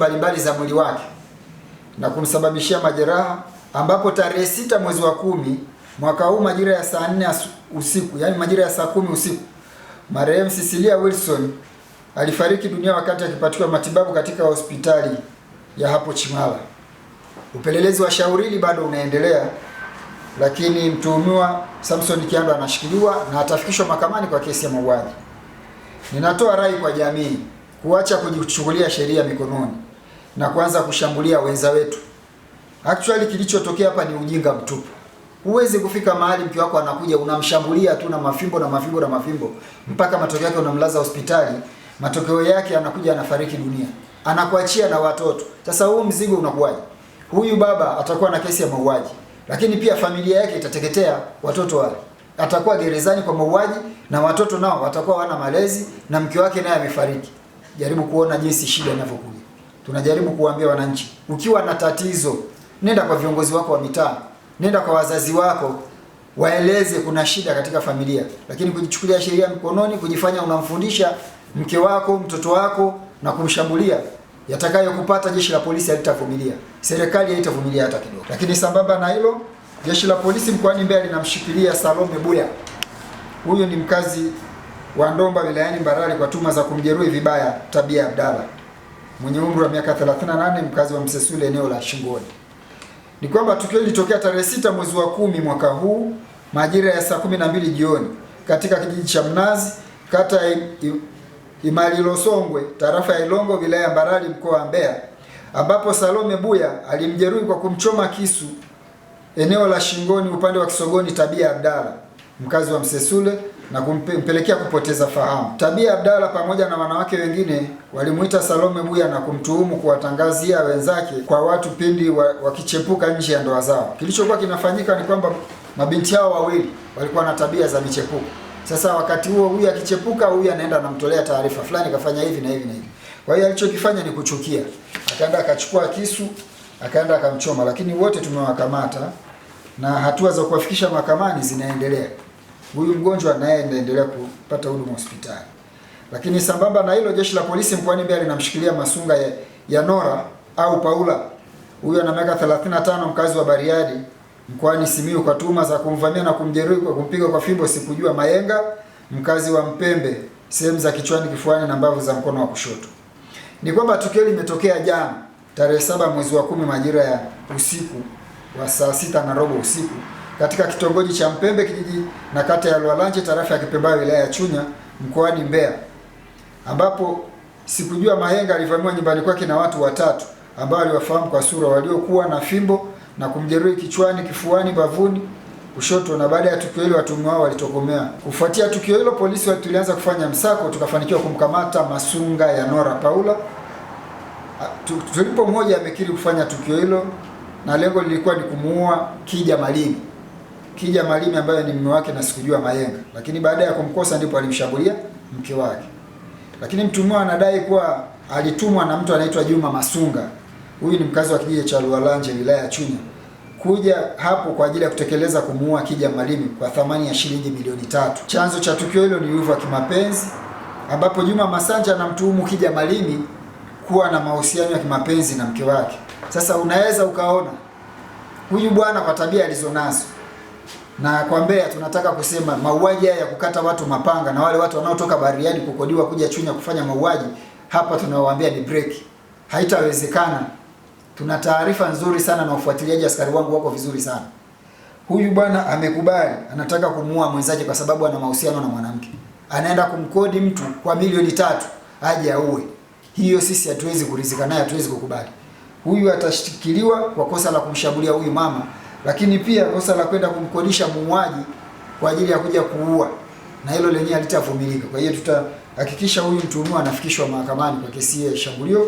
mbalimbali za mwili wake na kumsababishia majeraha, ambapo tarehe 6 mwezi wa 10 mwaka huu majira ya saa 4 usiku, yani majira ya saa 10 usiku, marehemu Cecilia Wilson alifariki dunia wakati akipatiwa matibabu katika hospitali ya hapo Chimala. Upelelezi wa shauri hili bado unaendelea, lakini mtuhumiwa Samson Kiando anashikiliwa na atafikishwa mahakamani kwa kesi ya mauaji. Ninatoa rai kwa jamii kuacha kujichukulia sheria mikononi na kuanza kushambulia wenza wetu. Actually kilichotokea hapa ni ujinga mtupu. Huwezi kufika mahali mke wako anakuja unamshambulia tu na mafimbo mpaka matokeo yake unamlaza hospitali, matokeo yake anakuja anafariki dunia. Anakuachia na watoto. Sasa huu mzigo unakuwaje? Huyu baba atakuwa na kesi ya mauaji, lakini pia familia yake itateketea, watoto wale. Atakuwa gerezani kwa mauaji na watoto nao watakuwa wana malezi na mke wake naye amefariki. Jaribu kuona jinsi shida inavyokuja. Tunajaribu kuambia wananchi, ukiwa na tatizo, nenda kwa viongozi wako wa mitaa, nenda kwa wazazi wako, waeleze kuna shida katika familia. Lakini kujichukulia sheria mikononi, kujifanya unamfundisha mke wako, mtoto wako na kumshambulia, yatakayokupata jeshi la polisi halitavumilia. Serikali haitavumilia hata kidogo. Lakini sambamba na hilo, jeshi la polisi mkoani Mbeya linamshikilia Salome Buya. Huyo ni mkazi wa Ndomba wilayani Mbarali kwa tuhuma za kumjeruhi vibaya Tabia Abdalla, mwenye umri wa miaka 38, mkazi wa Msesule eneo la Shingoni. Ni kwamba tukio lilitokea tarehe 6 mwezi wa 10 mwaka huu majira ya saa 12 jioni katika kijiji cha Mnazi, kata ya Imalilosongwe, tarafa ya Ilongo, wilaya ya Mbarali, mkoa wa Mbeya, ambapo Salome Buya alimjeruhi kwa kumchoma kisu eneo la shingoni upande wa kisogoni Tabia Abdalla, mkazi wa Msesule, na kumpelekea kupoteza fahamu. Tabia Abdalla pamoja na wanawake wengine walimuita Salome Buya na kumtuhumu kuwatangazia wenzake kwa watu pindi wakichepuka nje ya ndoa zao. Kilichokuwa kinafanyika ni kwamba mabinti hao wawili walikuwa na tabia za michepuko. Sasa wakati huo huyu akichepuka, huyu anaenda anamtolea taarifa fulani kafanya hivi na hivi na hivi. Kwa hiyo alichokifanya ni kuchukia. Akaenda akachukua kisu, akaenda akamchoma, lakini wote tumewakamata na hatua za kuwafikisha mahakamani zinaendelea. Huyu mgonjwa naye anaendelea kupata huduma hospitali. Lakini sambamba na hilo, jeshi la polisi mkoani Mbeya linamshikilia Masunga ya Nora au Paula. Huyu ana miaka 35, mkazi wa Bariadi mkoani Simiyu kwa tuhuma za kumvamia na kumjeruhi kwa kumpiga kwa fimbo Sikujua Mayenga, mkazi wa Mpembe, sehemu za kichwani, kifuani na mbavu za mkono wa kushoto. Ni kwamba tukio limetokea jana tarehe 7 mwezi wa 10 majira ya usiku wa saa 6:15 usiku katika kitongoji cha Mpembe, kijiji na kata ya Lwalanje, tarafa ya Kipemba, wilaya ya Chunya, mkoani Mbeya, ambapo Sikujua Mayenga alivamiwa nyumbani kwake na watu watatu ambao aliwafahamu kwa sura, waliokuwa na fimbo na kumjeruhi kichwani, kifuani, bavuni kushoto, na baada ya tukio hilo watuhumiwa hao walitokomea. Kufuatia tukio hilo, polisi tulianza kufanya msako, tukafanikiwa kumkamata Masunga ya Nora Paula. Tulipo mmoja amekiri kufanya tukio hilo na lengo lilikuwa ni kumuua Kija Malimi ambaye ni mume wake na Sikujua Mayenga, lakini baada ya kumkosa ndipo alimshambulia mke wake. Lakini mtuhumiwa anadai kuwa alitumwa na mtu anaitwa Juma Masunga. Huyu ni mkazi wa kijiji cha Lwalanje, wilaya ya Chunya, kuja hapo kwa ajili ya kutekeleza kumuua Kija Malimi kwa thamani ya shilingi milioni 3. Chanzo cha tukio hilo ni wivu wa kimapenzi, ambapo Juma Masanja anamtuhumu Kija Malimi kuwa na mahusiano ya kimapenzi na mke wake. Sasa unaweza ukaona huyu bwana kwa tabia alizonazo, na kwa Mbeya tunataka kusema mauaji haya ya kukata watu mapanga na wale watu wanaotoka Bariadi kukodiwa kuja Chunya kufanya mauaji, hapa tunawaambia ni break. Haitawezekana. Tuna taarifa nzuri sana na ufuatiliaji askari wangu wako vizuri sana. Huyu bwana amekubali, anataka kumuua mwenzaje kwa sababu ana mahusiano na mwanamke. Anaenda kumkodi mtu kwa milioni 3 aje auwe. Hiyo sisi hatuwezi kuridhika naye, hatuwezi kukubali. Huyu atashikiliwa kwa kosa la kumshambulia huyu mama, lakini pia kosa la kwenda kumkodisha muuaji kwa ajili ya kuja kuua, na hilo lenyewe halitavumilika. Kwa hiyo tutahakikisha huyu mtuhumiwa anafikishwa mahakamani kwa kesi ya shambulio.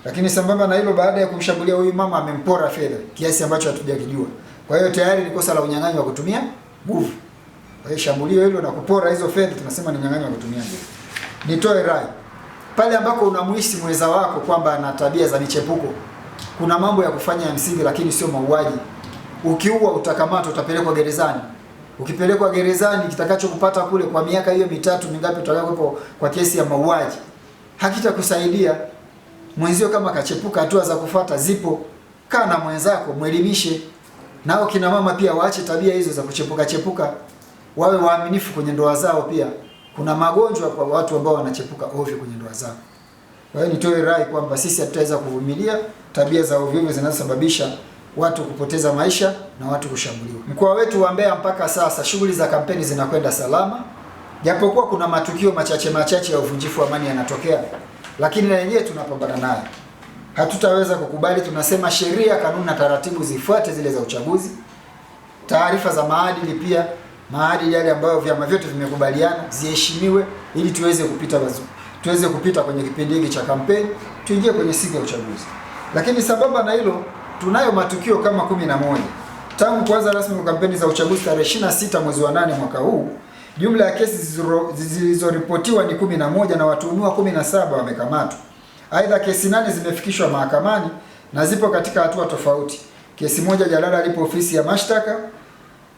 Lakini sambamba na hilo, baada ya kumshambulia huyu mama amempora fedha kiasi ambacho hatujakijua. Kwa hiyo tayari ni kosa la unyang'anyi wa kutumia nguvu. Kwa hiyo shambulio hilo na kupora hizo fedha tunasema ni unyang'anyi wa kutumia nguvu. Nitoe rai, pale ambako unamuhisi mwenza wako kwamba ana tabia za michepuko, kuna mambo ya kufanya ya msingi, lakini sio mauaji. Ukiua utakamatwa, utapelekwa gerezani. Ukipelekwa gerezani, kitakachokupata kule kwa miaka hiyo 3 mingapi utakayokuwa kwa kesi ya mauaji hakitakusaidia. mwenzio kama kachepuka, hatua za kufuata zipo. Kaa na mwenzako, mwelimishe. Nao kina mama pia waache tabia hizo za kuchepuka, wawe waaminifu kwenye ndoa zao. Pia kuna magonjwa kwa watu ambao wanachepuka ovyo kwenye ndoa zao. Kwa hiyo nitoe rai kwamba sisi hatutaweza kuvumilia tabia za ovyo zinazosababisha watu kupoteza maisha na watu kushambuliwa. Mkoa wetu wa Mbeya mpaka sasa shughuli za kampeni zinakwenda salama, japokuwa kuna matukio machache ya uvunjifu wa amani yanatokea, lakini na yenyewe tunapambana nayo. Hatutaweza kukubali. Tunasema sheria, kanuni na taratibu zifuate zile za uchaguzi. Taarifa za maadili pia, maadili yale ambayo vyama vyote vimekubaliana ziheshimiwe, ili tuweze kupita kwenye kipindi hiki cha kampeni, tuingie kwenye siku ya uchaguzi. Lakini sambamba na hilo, tunayo matukio kama 11 tangu kuanza rasmi kwa kampeni za uchaguzi tarehe 26 mwezi wa 8 mwaka huu. Jumla ya kesi zilizoripotiwa ni 11 na watuhumiwa 17 wamekamatwa. Aidha, kesi 8 zimefikishwa mahakamani na zipo katika hatua tofauti. Kesi moja jalala lipo ofisi ya mashtaka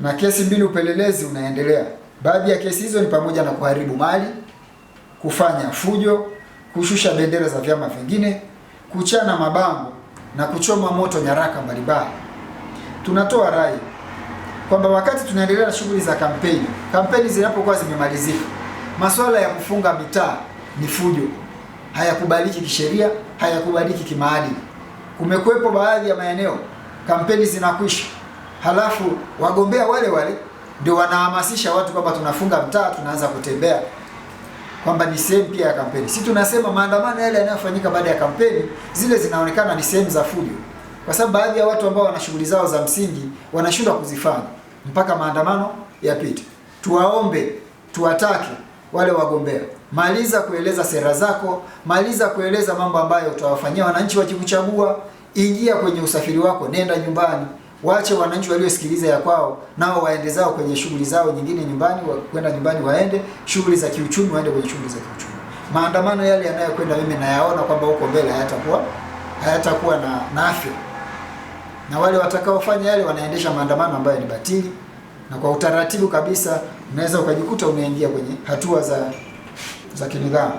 na kesi 2 upelelezi unaendelea. Baadhi ya kesi hizo ni pamoja na kuharibu mali, kufanya fujo, kushusha bendera za vyama vingine, kuchana mabango na kuchoma moto nyaraka mbalimbali. Tunatoa rai kwamba wakati tunaendelea na shughuli za kampeni zinapokuwa zimemalizika, masuala ya kufunga mitaa ni fujo, hayakubaliki kisheria, hayakubaliki kimaadili. Kumekuwepo baadhi ya maeneo kampeni zinakwisha, halafu wagombea wale ndio wanahamasisha watu kwamba tunafunga mtaa, tunaanza kutembea, kwamba ni sehemu pia ya kampeni. Sisi tunasema maandamano yale yanayofanyika baada ya kampeni zile zinaonekana ni sehemu za fujo, kwa sababu baadhi ya watu ambao wana shughuli zao za msingi wanashindwa kuzifanya mpaka maandamano yapite. Tuwaombe, tuwatake wale wagombea, maliza kueleza sera zako, maliza kueleza mambo ambayo utawafanyia wananchi wakikuchagua. Ingia kwenye usafiri wako, nenda nyumbani, waache wananchi waliosikiliza ya kwao nao waende zao kwenye shughuli zao nyingine nyumbani, kwenda nyumbani, waende shughuli za kiuchumi, waende kwenye shughuli za kiuchumi. Maandamano yale yanayokwenda, mimi nayaona kwamba huko mbele hayatakuwa na afya, na wale watakaofanya yale wanaendesha maandamano ambayo ni batili, na kwa utaratibu kabisa unaweza ukajikuta unaingia kwenye hatua za kinidhamu.